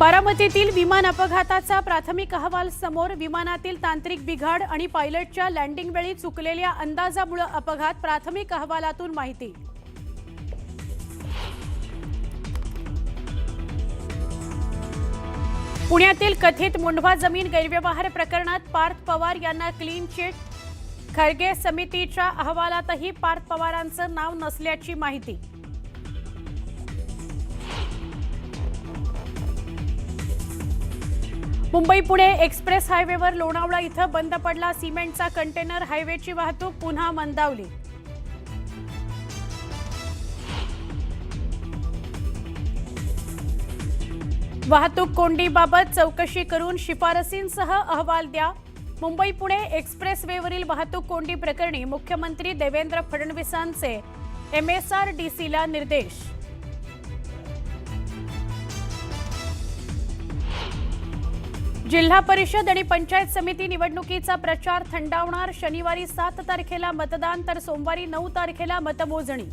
बारामतीतील विमान अपघाताचा प्राथमिक अहवाल समोर। विमानातील तांत्रिक बिघाड आणि पायलटच्या लँडिंग वेळी चुकलेल्या अंदाजामुळे अपघात। प्राथमिक अहवालातून माहिती। पुण्यातील कथित मुंढवा जमीन गैरव्यवहार प्रकरणात पार्थ पवार यांना क्लीन चिट। खरगे समितीच्या अहवालातही पार्थ पवारांचं नाव नसल्याची माहिती। मुंबई पुणे एक्सप्रेस हायवेवर लोणावळा इथं बंद पडला सिमेंटचा कंटेनर। हायवेची वाहतूक पुन्हा मंदावली। वाहतूक कोंडीबाबत चौकशी करून शिफारसींसह अहवाल द्या। मुंबई पुणे एक्सप्रेसवेवरील वाहतूक कोंडी प्रकरणी मुख्यमंत्री देवेंद्र फडणवीसांचे MSRDCला निर्देश। जिल्हा परिषद आणि पंचायत समिती निवडणुकीचा प्रचार थंडावणार। शनिवारी 7 तारखेला मतदान तर सोमवारी 9 तारखेला मतमोजणी।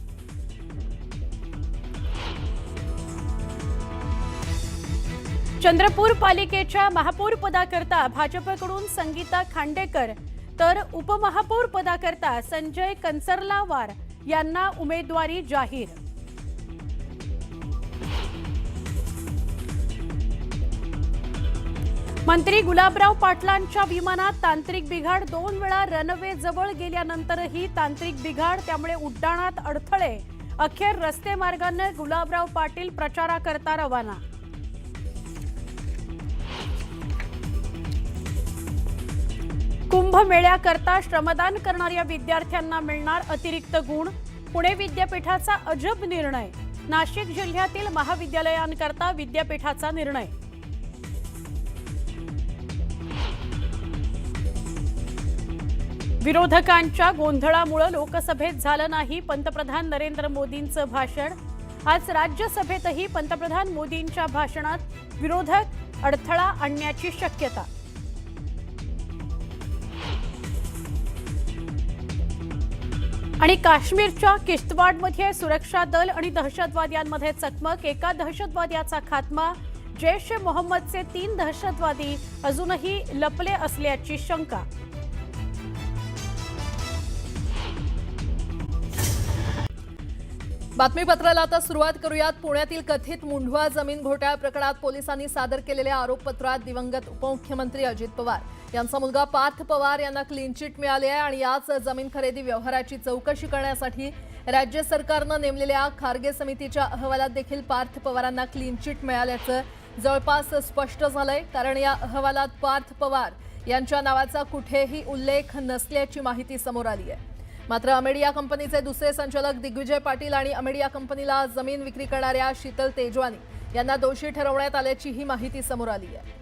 चंद्रपूर पालिकेच्या महापौर पदाकरता भाजपकडून संगीता खांडेकर तर उपमहापौर पदाकरता संजय कंसर्लावार यांना उमेदवारी जाहीर। मंत्री गुलाबराव पाटलांच्या विमानात तांत्रिक बिघाड। 2 वेळा रनवे जवळ गेल्यानंतरही तांत्रिक बिघाड, त्यामुळे उड्डाणात अडथळे। अखेर रस्ते मार्गाने गुलाबराव पाटील प्रचाराकरता रवाना। कुंभमेळ्याकरता श्रमदान करणाऱ्या विद्यार्थ्यांना मिळणार अतिरिक्त गुण। पुणे विद्यापीठाचा अजब निर्णय। नाशिक जिल्ह्यातील महाविद्यालयांकरता विद्यापीठाचा निर्णय। विरोधकांच्या गोंधळामुळे लोकसभेत झालं नाही पंतप्रधान नरेंद्र मोदींचं भाषण। आज राज्यसभेतही पंतप्रधान मोदींच्या भाषणात विरोधक अडथळा आणण्याची शक्यता। आणि काश्मीरच्या किश्तवाडमध्ये सुरक्षा दल आणि दहशतवाद्यांमध्ये चकमक। एका दहशतवाद्याचा खात्मा। जैश ए मोहम्मदचे 3 दहशतवादी अजूनही लपले असल्याची शंका। बातमीपत्राला आता सुरुवात करूयात। पुण्यातील कथित मुंढवा जमीन घोटाळा प्रकरणात पोलिसांनी सादर केलेल्या आरोपपत्रात दिवंगत उपमुख्यमंत्री अजित पवार यांचा मुलगा पार्थ पवार यांना क्लीन चिट मिळाली आहे आणि याच जमीन खरेदी व्यवहाराची चौकशी करण्यासाठी राज्य सरकारनं नेमलेल्या खारगे समितीच्या अहवालात देखील पार्थ पवारांना क्लीन चिट मिळाल्याचं जवळपास स्पष्ट झालंय। कारण या अहवालात पार्थ पवार यांच्या नावाचा कुठेही उल्लेख नसल्याची माहिती समोर आली आहे। मात्र अमेडिया कंपनीचे दुसरे संचालक दिग्विजय पाटील आणि अमेडिया कंपनीला जमीन विक्री करणाऱ्या शीतल तेजवानी यांना दोषी ठरवण्यात आल्याची ही माहिती समोर आली आहे।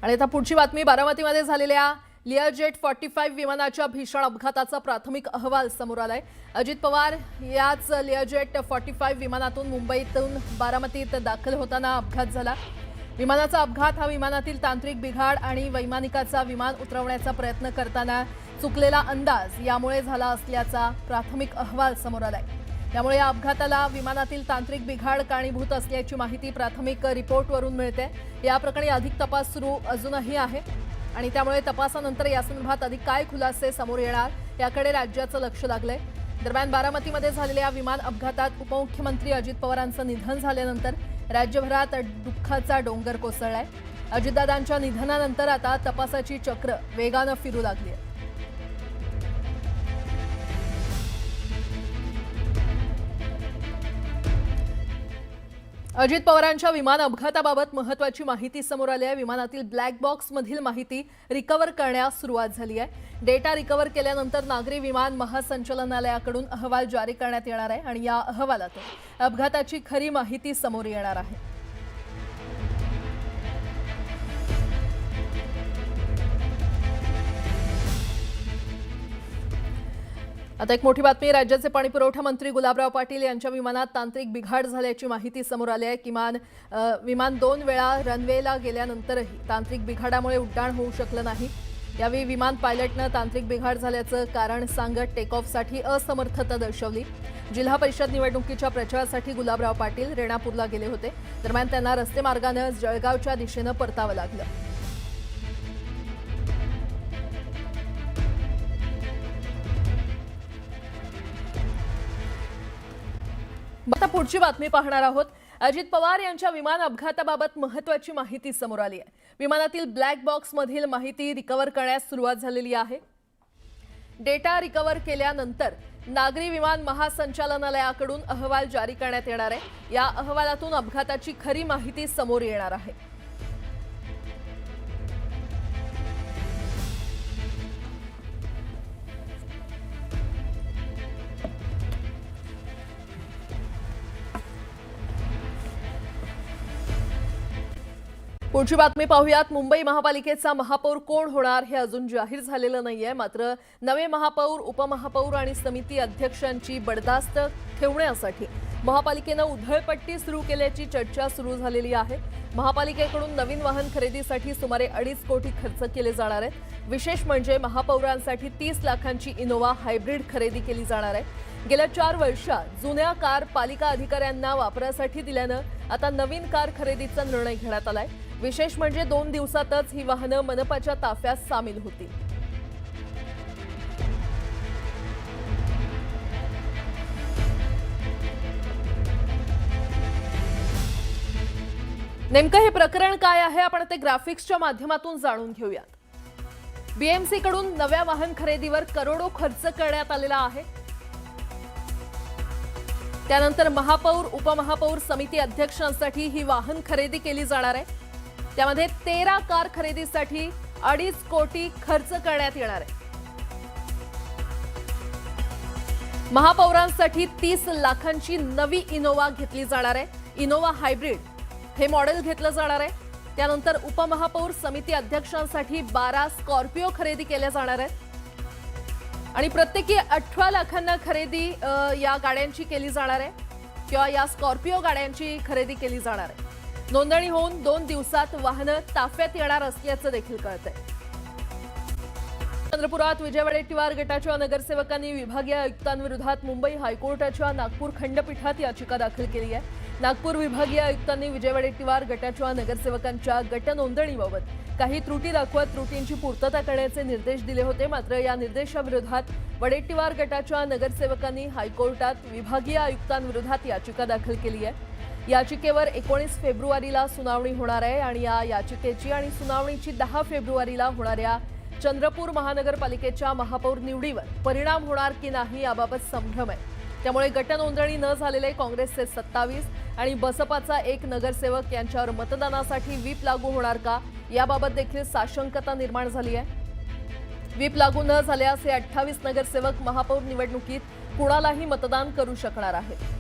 आणि आता पुढची बातमी। बारामतीमध्ये झालेल्या लिअरजेट 45 विमानाच्या भीषण अपघाताचा प्राथमिक अहवाल समोर आलाय। अजित पवार याच लिअरजेट 45 विमानातून मुंबईतून बारामतीत दाखल होताना अपघात झाला। विमानाचा अपघात हा विमानातील तांत्रिक बिघाड आणि वैमानिकाचा विमान उतरवण्याचा प्रयत्न करताना चुकलेला अंदाज यामुळे झाला असल्याचा प्राथमिक अहवाल समोर आलाय। त्यामुळे या अपघाताला विमानातील तांत्रिक बिघाड कारणीभूत असल्याची माहिती प्राथमिक रिपोर्टवरून मिळते। या प्रकरणी अधिक तपास सुरू अजूनही आहे आणि त्यामुळे तपासानंतर यासंदर्भात अधिक काय खुलासे समोर येणार याकडे राज्याचं लक्ष लागलंय। दरम्यान बारामतीमध्ये झालेल्या विमान अपघातात उपमुख्यमंत्री अजित पवारांचं निधन झाल्यानंतर राज्यभरात दुःखाचा डोंगर कोसळलाय। अजितदादांच्या निधनानंतर आता तपासाची चक्र वेगानं फिरू लागली आहे। अजित पवारांच्या विमान अपघाताबाबत महत्त्वाची माहिती समोर आली आहे। विमानातील ब्लॅक बॉक्समधील माहिती रिकव्हर करण्यास सुरुवात झाली आहे। डेटा रिकव्हर केल्यानंतर नागरी विमान महासंचालनालयाकडून अहवाल जारी करण्यात येणार आहे आणि या अहवालातून अपघाताची खरी माहिती समोर येणार आहे। आता एक मोठी बातमी। राज्याचे पाणीपुरवठा मंत्री गुलाबराव पाटील यांच्या विमानात तांत्रिक बिघाड झाल्याची माहिती समोर आली आहे। विमान 2 वेळा रनवेला गेल्यानंतरही तांत्रिक बिघाडामुळे उड्डाण होऊ शकलं नाही। यावेळी विमान पायलटने तांत्रिक बिघाड झाल्याचं कारण सांगत टेक ऑफसाठी असमर्थता दर्शवली। जिल्हा परिषद निवडणुकीच्या प्रचारासाठी गुलाबराव पाटील रेणापूरला गेले होते. दरम्यान त्यांना रस्ते मार्गाने जळगावच्या दिशेने परतावं लागलं. आता पुढची बातमी पाहणार आहोत. अजित पवार यांच्या विमान अपघाताबाबत महत्त्वाची माहिती समोर आली आहे. विमानातील ब्लॅक बॉक्स मधील माहिती रिकव्हर करण्यास सुरुवात झालेली आहे. डेटा रिकव्हर केल्यानंतर नागरी विमान महासंचालनालयाकडून अहवाल जारी करण्यात येणार आहे. या अहवालातून अपघाताची खरी माहिती समोर येणार आहे. पुढची बातमी पाहूयात. मुंबई महापालिकेचा महापौर कोण होणार हे अजून जाहीर झालेलं नाहीये. मात्र नवे महापौर, उपमहापौर आणि समिती अध्यक्षांची बडदास्त ठेवण्यासाठी महापालिकेनं उधळपट्टी सुरू केल्याची चर्चा सुरू झालेली आहे. महापालिकेकडून नवीन वाहन खरेदीसाठी सुमारे 2.5 कोटी खर्च केले जाणार आहेत. विशेष म्हणजे महापौरांसाठी 30 लाखांची इनोव्हा हायब्रिड खरेदी केली जाणार आहे. गेल्या 4 वर्षात जुन्या कार पालिका अधिकाऱ्यांना वापरासाठी दिल्यानं आता नवीन कार खरेदीचा निर्णय घेण्यात आलाय. विशेष म्हणजे 2 दिवसातच ही वाहनं मनपाच्या ताफ्यात सामील होतील. नेमकं हे प्रकरण काय आहे आपण ते ग्राफिक्सच्या माध्यमातून जाणून घेऊयात. बीएमसी कडून नव्या वाहन खरेदीवर करोडो खर्च करण्यात आलेला आहे. त्यानंतर महापौर, उपमहापौर, समिती अध्यक्षांसाठी ही वाहन खरेदी केली जाणार आहे. त्यामध्ये 13 कार खरेदीसाठी 2.5 कोटी खर्च करण्यात येणार आहे. महापौरांसाठी 30 लाखांची नवी इनोव्हा घेतली जाणार आहे. इनोव्हा हायब्रिड हे मॉडेल घेतलं जाणार आहे. त्यानंतर उपमहापौर, समिती अध्यक्षांसाठी 12 स्कॉर्पिओ खरेदी केल्या जाणार आहेत आणि प्रत्येकी 18 लाखांना खरेदी या गाड्यांची केली जाणार आहे किंवा या स्कॉर्पिओ गाड्यांची खरेदी केली जाणार आहे. नोंदणी होऊन 2 दिवसात वाहनं ताफ्यात येणार असल्याचं देखील कळतंय. चंद्रपुरात विजय वडेट्टीवार गटाच्या नगरसेवकांनी विभागीय आयुक्तांविरोधात मुंबई हायकोर्टाच्या नागपूर खंडपीठात याचिका दाखल केली आहे. नागपूर विभागीय आयुक्तांनी विजय वडेट्टीवार गटाच्या नगरसेवकांच्या गट नोंदणीबाबत काही त्रुटी दाखवत त्रुटींची पूर्तता करण्याचे निर्देश दिले होते. मात्र या निर्देशाविरोधात वडेट्टीवार गटाच्या नगरसेवकांनी हायकोर्टात विभागीय आयुक्तांविरोधात याचिका दाखल केली आहे. याचिकेवर 19 फेब्रुवारीला सुनावणी होणार आहे आणि या याचिकेची आणि सुनावणीची 10 फेब्रुवारीला होणाऱ्या चंद्रपूर महानगरपालिकेच्या महापौर निवडीवर परिणाम होणार की नाही याबाबत संभ्रम आहे. त्यामुळे गट नोंदणी न झालेले काँग्रेसचे 27 आणि बसपाचा 1 नगरसेवक यांच्यावर मतदानासाठी व्हीप लागू होणार का याबाबत देखील साशंकता निर्माण झाली आहे. व्हीप लागू न झाल्यास हे 28 नगरसेवक महापौर निवडणुकीत कुणालाही मतदान करू शकणार आहेत.